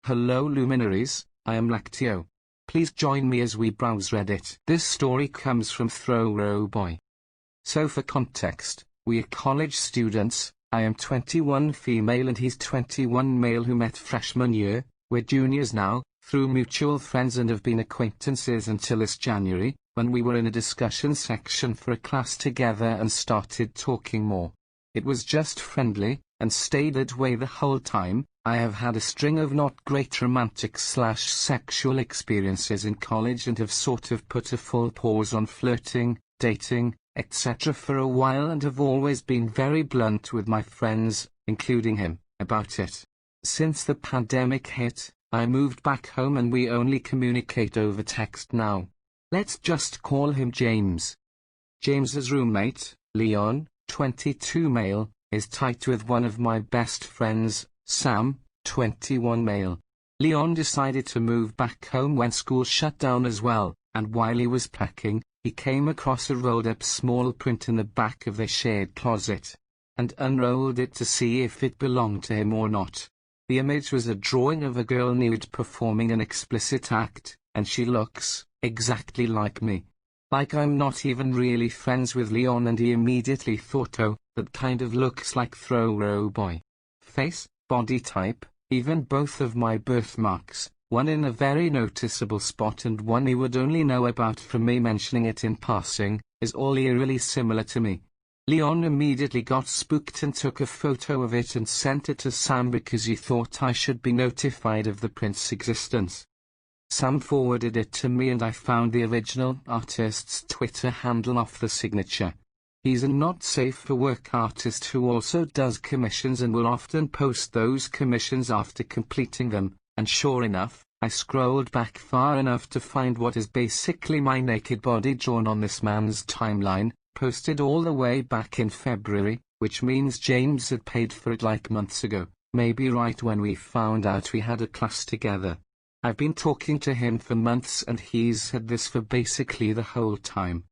Hello luminaries, I am Lactio. Please join me as we browse Reddit. This story comes from Boy. So for context, we are college students. I am 21 female and he's 21 male who met freshman year. We're juniors now, through mutual friends, and have been acquaintances until this January, when we were in a discussion section for a class together and started talking more. It was just friendly, and stayed that way the whole time. I have had a string of not great romantic/sexual experiences in college and have sort of put a full pause on flirting, dating, etc. for a while, and have always been very blunt with my friends, including him, about it. Since the pandemic hit, I moved back home and we only communicate over text now. Let's just call him James. James's roommate, Leon, 22 male, is tight with one of my best friends, Sam, 21 male. Leon decided to move back home when school shut down as well, and while he was packing, he came across a rolled-up small print in the back of their shared closet, and unrolled it to see if it belonged to him or not. The image was a drawing of a girl nude performing an explicit act, and she looks exactly like me. Like I'm not even really friends with Leon, and he immediately thought, oh, that kind of looks like Boy. Face, body type, even both of my birthmarks, one in a very noticeable spot and one he would only know about from me mentioning it in passing, is all eerily similar to me. Leon immediately got spooked and took a photo of it and sent it to Sam because he thought I should be notified of the print's existence. Sam forwarded it to me and I found the original artist's Twitter handle off the signature. He's a not safe for work artist who also does commissions and will often post those commissions after completing them, and sure enough, I scrolled back far enough to find what is basically my naked body drawn on this man's timeline, posted all the way back in February, which means James had paid for it like months ago, maybe right when we found out we had a class together. I've been talking to him for months and he's had this for basically the whole time.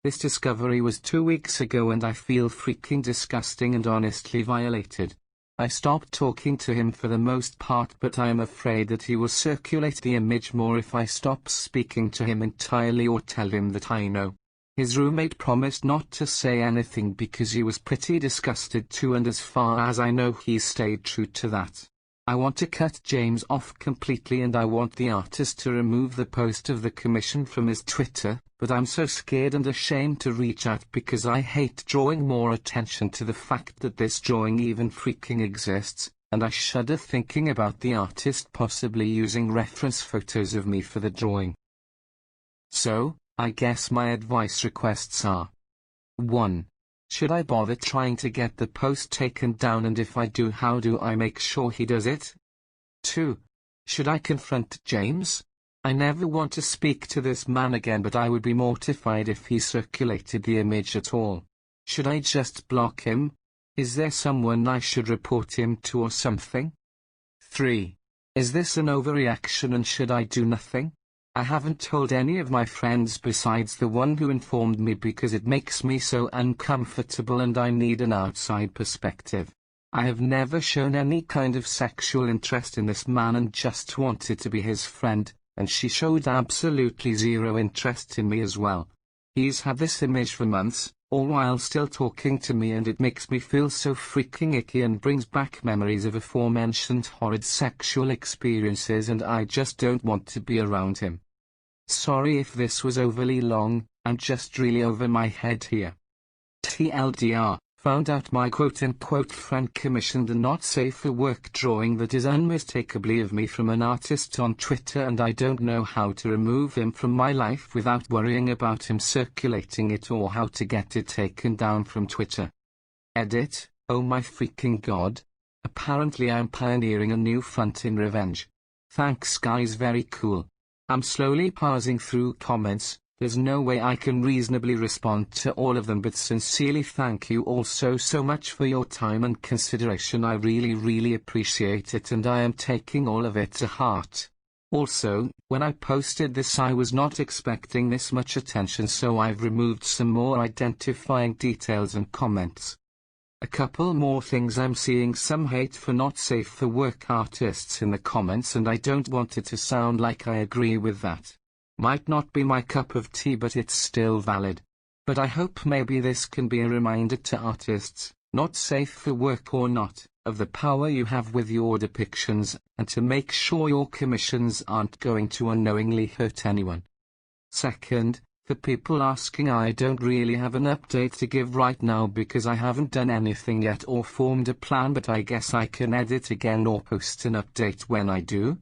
This discovery was 2 weeks ago and I feel freaking disgusting and honestly violated. I stopped talking to him for the most part, but I am afraid that he will circulate the image more if I stop speaking to him entirely or tell him that I know. His roommate promised not to say anything because he was pretty disgusted too, and as far as I know he stayed true to that. I want to cut James off completely and I want the artist to remove the post of the commission from his Twitter, but I'm so scared and ashamed to reach out because I hate drawing more attention to the fact that this drawing even freaking exists, and I shudder thinking about the artist possibly using reference photos of me for the drawing. So, I guess my advice requests are: 1. Should I bother trying to get the post taken down, and if I do, how do I make sure he does it? 2. Should I confront James? I never want to speak to this man again, but I would be mortified if he circulated the image at all. Should I just block him? Is there someone I should report him to or something? 3. Is this an overreaction and should I do nothing? I haven't told any of my friends besides the one who informed me because it makes me so uncomfortable and I need an outside perspective. I have never shown any kind of sexual interest in this man and just wanted to be his friend, and she showed absolutely zero interest in me as well. He's had this image for months, all while still talking to me, and it makes me feel so freaking icky and brings back memories of aforementioned horrid sexual experiences, and I just don't want to be around him. Sorry if this was overly long, I'm just really over my head here. TLDR, found out my quote-unquote friend commissioned a not safe for work drawing that is unmistakably of me from an artist on Twitter, and I don't know how to remove him from my life without worrying about him circulating it or how to get it taken down from Twitter. Edit, oh my freaking god. Apparently I'm pioneering a new front in revenge. Thanks guys, very cool. I'm slowly parsing through comments. There's no way I can reasonably respond to all of them, but sincerely thank you all so much for your time and consideration. I really appreciate it, and I am taking all of it to heart. Also, when I posted this I was not expecting this much attention, so I've removed some more identifying details and comments. A couple more things. I'm seeing some hate for not safe for work artists in the comments, and I don't want it to sound like I agree with that. Might not be my cup of tea, but it's still valid. But I hope maybe this can be a reminder to artists, not safe for work or not, of the power you have with your depictions, and to make sure your commissions aren't going to unknowingly hurt anyone. Second, for people asking, I don't really have an update to give right now because I haven't done anything yet or formed a plan, but I guess I can edit again or post an update when I do.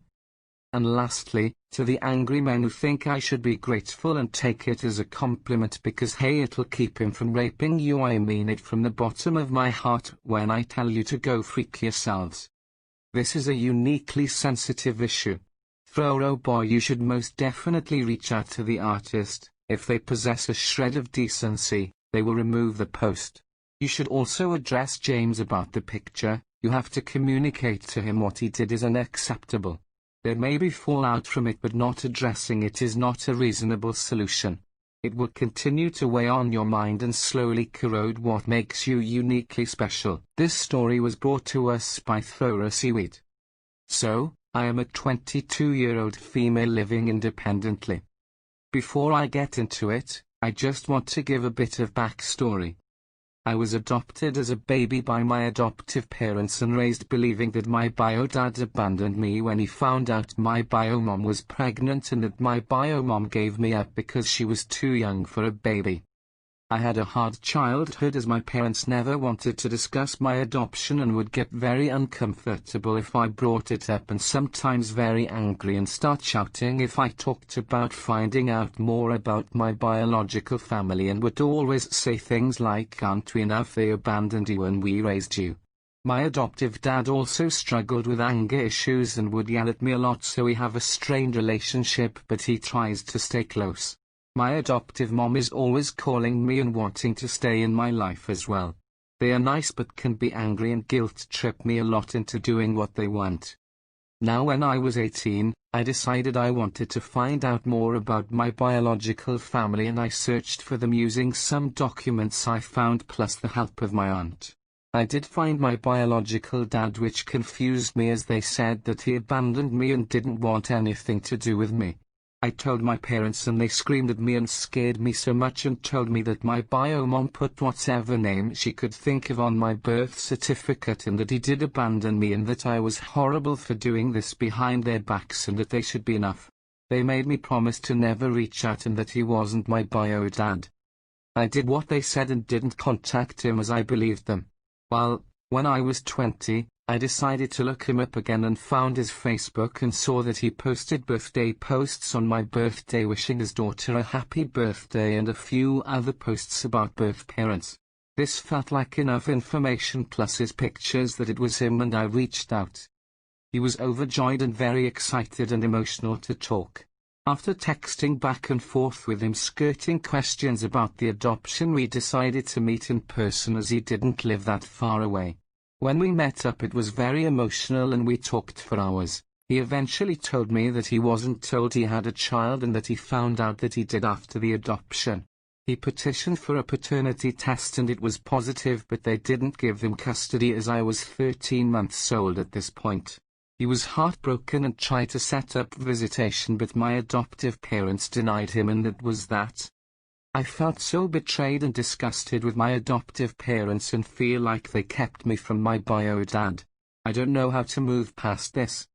And lastly, to the angry men who think I should be grateful and take it as a compliment because hey, it'll keep him from raping you, I mean it from the bottom of my heart when I tell you to go freak yourselves. This is a uniquely sensitive issue. Oh boy, you should most definitely reach out to the artist. If they possess a shred of decency, they will remove the post. You should also address James about the picture. You have to communicate to him what he did is unacceptable. There may be fallout from it, but not addressing it is not a reasonable solution. It will continue to weigh on your mind and slowly corrode what makes you uniquely special. This story was brought to us by Thora Seaweed. So, I am a 22-year-old female living independently. Before I get into it, I just want to give a bit of backstory. I was adopted as a baby by my adoptive parents and raised believing that my bio dad abandoned me when he found out my bio mom was pregnant and that my bio mom gave me up because she was too young for a baby. I had a hard childhood as my parents never wanted to discuss my adoption and would get very uncomfortable if I brought it up, and sometimes very angry and start shouting if I talked about finding out more about my biological family, and would always say things like, "Aren't we enough? They abandoned you when we raised you." My adoptive dad also struggled with anger issues and would yell at me a lot, so we have a strained relationship, but he tries to stay close. My adoptive mom is always calling me and wanting to stay in my life as well. They are nice but can be angry and guilt trip me a lot into doing what they want. Now when I was 18, I decided I wanted to find out more about my biological family, and I searched for them using some documents I found plus the help of my aunt. I did find my biological dad, which confused me as they said that he abandoned me and didn't want anything to do with me. I told my parents and they screamed at me and scared me so much and told me that my bio mom put whatever name she could think of on my birth certificate and that he did abandon me and that I was horrible for doing this behind their backs and that they should be enough. They made me promise to never reach out and that he wasn't my bio dad. I did what they said and didn't contact him as I believed them. Well, when I was 20, I decided to look him up again and found his Facebook and saw that he posted birthday posts on my birthday wishing his daughter a happy birthday and a few other posts about birth parents. This felt like enough information plus his pictures that it was him, and I reached out. He was overjoyed and very excited and emotional to talk. After texting back and forth with him skirting questions about the adoption, we decided to meet in person as he didn't live that far away. When we met up it was very emotional and we talked for hours. He eventually told me that he wasn't told he had a child and that he found out that he did after the adoption. He petitioned for a paternity test and it was positive, but they didn't give him custody as I was 13 months old at this point. He was heartbroken and tried to set up visitation, but my adoptive parents denied him, and that was that. I felt so betrayed and disgusted with my adoptive parents and feel like they kept me from my bio dad. I don't know how to move past this.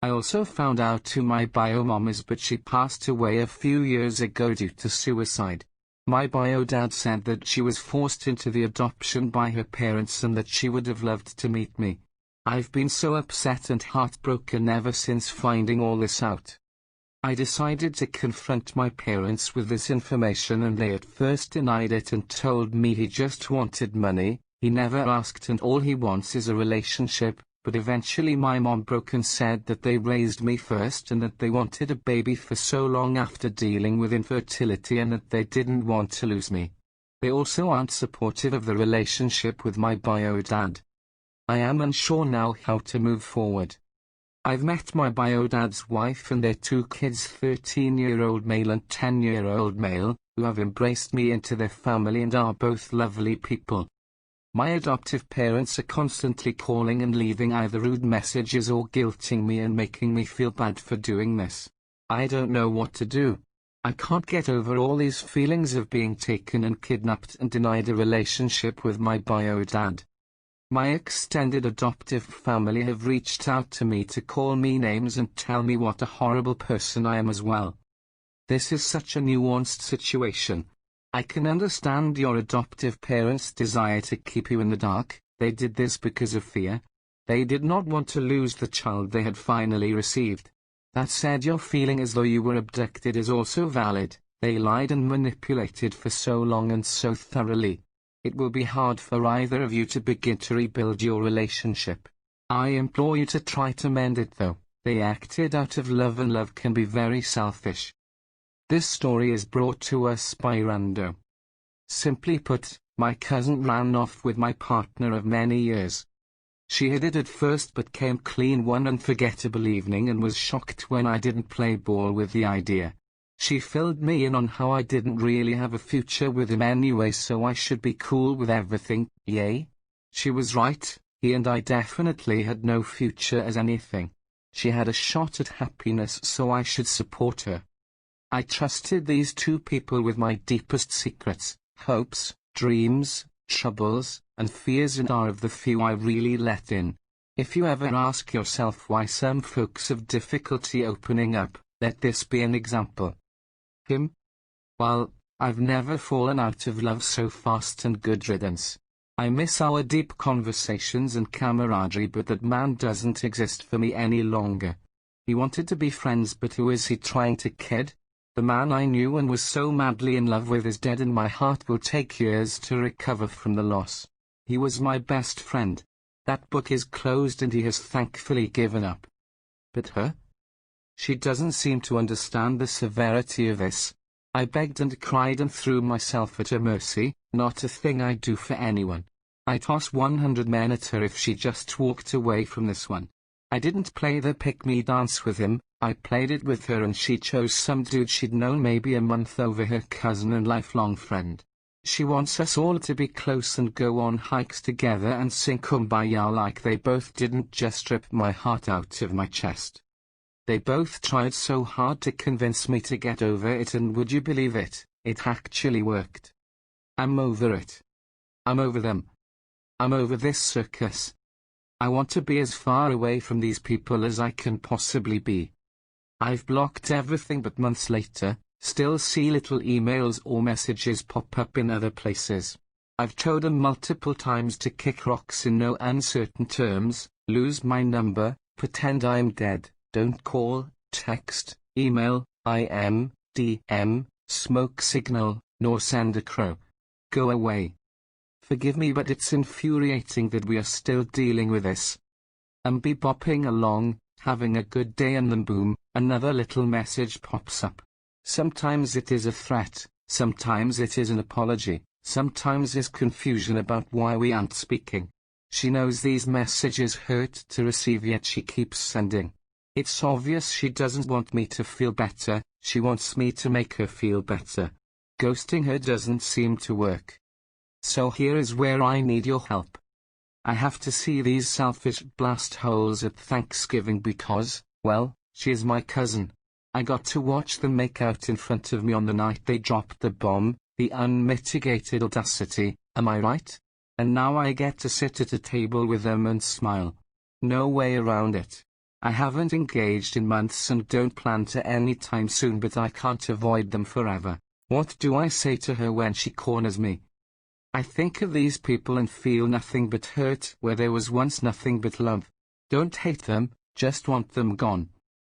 I also found out who my bio mom is, but she passed away a few years ago due to suicide. My bio dad said that she was forced into the adoption by her parents and that she would have loved to meet me. I've been so upset and heartbroken ever since finding all this out. I decided to confront my parents with this information, and they at first denied it and told me he just wanted money, he never asked and all he wants is a relationship, but eventually my mom broke and said that they raised me first and that they wanted a baby for so long after dealing with infertility and that they didn't want to lose me. They also aren't supportive of the relationship with my bio dad. I am unsure now how to move forward. I've met my bio dad's wife and their two kids, 13-year-old male and 10-year-old male, who have embraced me into their family and are both lovely people. My adoptive parents are constantly calling and leaving either rude messages or guilting me and making me feel bad for doing this. I don't know what to do. I can't get over all these feelings of being taken and kidnapped and denied a relationship with my bio dad. My extended adoptive family have reached out to me to call me names and tell me what a horrible person I am as well. This is such a nuanced situation. I can understand your adoptive parents' desire to keep you in the dark. They did this because of fear. They did not want to lose the child they had finally received. That said, your feeling as though you were abducted is also valid. They lied and manipulated for so long and so thoroughly. It will be hard for either of you to begin to rebuild your relationship. I implore you to try to mend it though. They acted out of love and love can be very selfish. This story is brought to us by Rando. Simply put, my cousin ran off with my partner of many years. She hid it at first but came clean one unforgettable evening and was shocked when I didn't play ball with the idea. She filled me in on how I didn't really have a future with him anyway, so I should be cool with everything, yay? She was right, he and I definitely had no future as anything. She had a shot at happiness, so I should support her. I trusted these two people with my deepest secrets, hopes, dreams, troubles, and fears, and are of the few I really let in. If you ever ask yourself why some folks have difficulty opening up, let this be an example. Him? Well, I've never fallen out of love so fast, and good riddance. I miss our deep conversations and camaraderie, but that man doesn't exist for me any longer. He wanted to be friends, but who is he trying to kid? The man I knew and was so madly in love with is dead, and my heart will take years to recover from the loss. He was my best friend. That book is closed and he has thankfully given up. But her? She doesn't seem to understand the severity of this. I begged and cried and threw myself at her mercy, not a thing I'd do for anyone. I toss 100 men at her if she just walked away from this one. I didn't play the pick-me dance with him, I played it with her, and she chose some dude she'd known maybe a month over her cousin and lifelong friend. She wants us all to be close and go on hikes together and sing Kumbaya like they both didn't just rip my heart out of my chest. They both tried so hard to convince me to get over it, and would you believe it, it actually worked. I'm over it. I'm over them. I'm over this circus. I want to be as far away from these people as I can possibly be. I've blocked everything, but months later, still see little emails or messages pop up in other places. I've told them multiple times to kick rocks in no uncertain terms, lose my number, pretend I'm dead, don't call, text, email, IM, DM, smoke signal, nor send a crow. Go away. Forgive me, but it's infuriating that we are still dealing with this. Be bopping along, having a good day, and then boom, another little message pops up. Sometimes it is a threat, sometimes it is an apology, sometimes it's confusion about why we aren't speaking. She knows these messages hurt to receive, yet she keeps sending. It's obvious she doesn't want me to feel better, she wants me to make her feel better. Ghosting her doesn't seem to work. So here is where I need your help. I have to see these selfish blast holes at Thanksgiving because, well, she is my cousin. I got to watch them make out in front of me on the night they dropped the bomb, the unmitigated audacity, am I right? And now I get to sit at a table with them and smile. No way around it. I haven't engaged in months and don't plan to anytime soon, but I can't avoid them forever. What do I say to her when she corners me? I think of these people and feel nothing but hurt where there was once nothing but love. Don't hate them, just want them gone.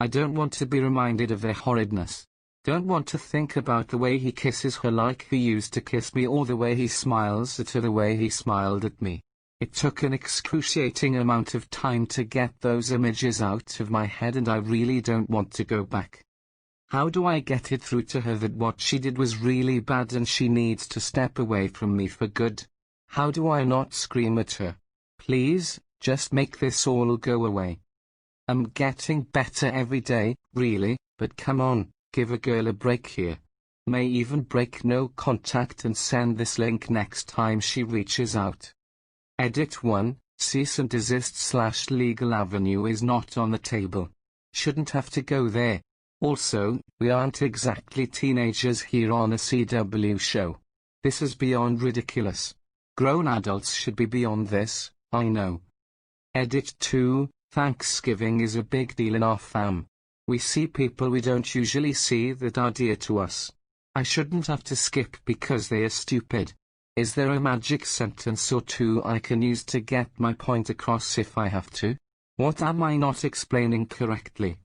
I don't want to be reminded of their horridness. Don't want to think about the way he kisses her like he used to kiss me, or the way he smiles at her the way he smiled at me. It took an excruciating amount of time to get those images out of my head, and I really don't want to go back. How do I get it through to her that what she did was really bad and she needs to step away from me for good? How do I not scream at her? Please, just make this all go away. I'm getting better every day, really, but come on, give a girl a break here. May even break no contact and send this link next time she reaches out. Edit 1, cease and desist / legal avenue is not on the table. Shouldn't have to go there. Also, we aren't exactly teenagers here on a CW show. This is beyond ridiculous. Grown adults should be beyond this, I know. Edit 2, Thanksgiving is a big deal in our fam. We see people we don't usually see that are dear to us. I shouldn't have to skip because they are stupid. Is there a magic sentence or two I can use to get my point across if I have to? What am I not explaining correctly?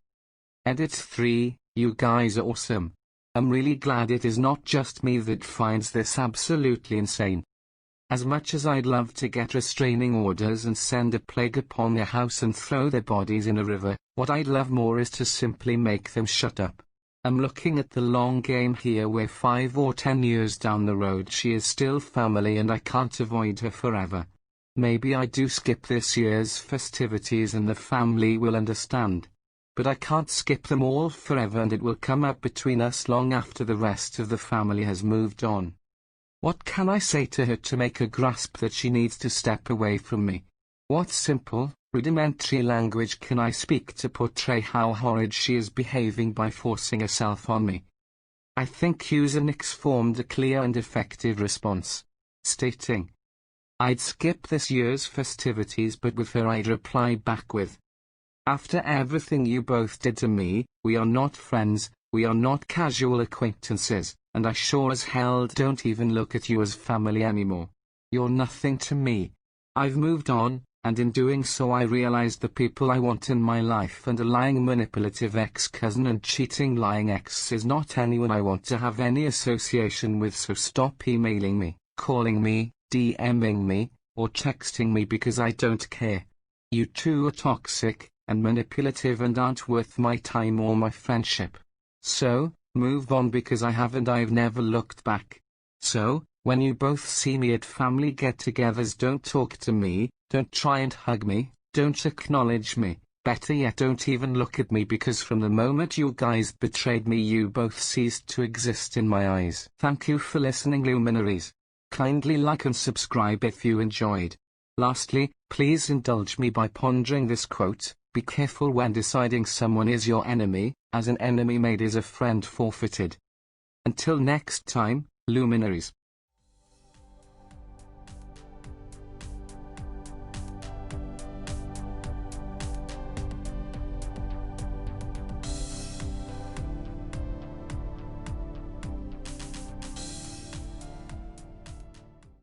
Edit 3, you guys are awesome. I'm really glad it is not just me that finds this absolutely insane. As much as I'd love to get restraining orders and send a plague upon their house and throw their bodies in a river, what I'd love more is to simply make them shut up. I'm looking at the long game here where 5 or 10 years down the road she is still family and I can't avoid her forever. Maybe I do skip this year's festivities and the family will understand. But I can't skip them all forever and it will come up between us long after the rest of the family has moved on. What can I say to her to make her grasp that she needs to step away from me? What simple, rudimentary language can I speak to portray how horrid she is behaving by forcing herself on me? I think user Nix formed a clear and effective response, stating, I'd skip this year's festivities but with her I'd reply back with, after everything you both did to me, we are not friends, we are not casual acquaintances, and I sure as hell don't even look at you as family anymore. You're nothing to me. I've moved on, and in doing so I realized the people I want in my life and a lying manipulative ex-cousin and cheating lying ex is not anyone I want to have any association with, so stop emailing me, calling me, DMing me, or texting me because I don't care. You two are toxic and manipulative and aren't worth my time or my friendship. So, move on because I've never looked back. So, when you both see me at family get-togethers, don't talk to me, don't try and hug me, don't acknowledge me, better yet don't even look at me because from the moment you guys betrayed me you both ceased to exist in my eyes. Thank you for listening, luminaries. Kindly like and subscribe if you enjoyed. Lastly, please indulge me by pondering this quote, be careful when deciding someone is your enemy, as an enemy made is a friend forfeited. Until next time, luminaries.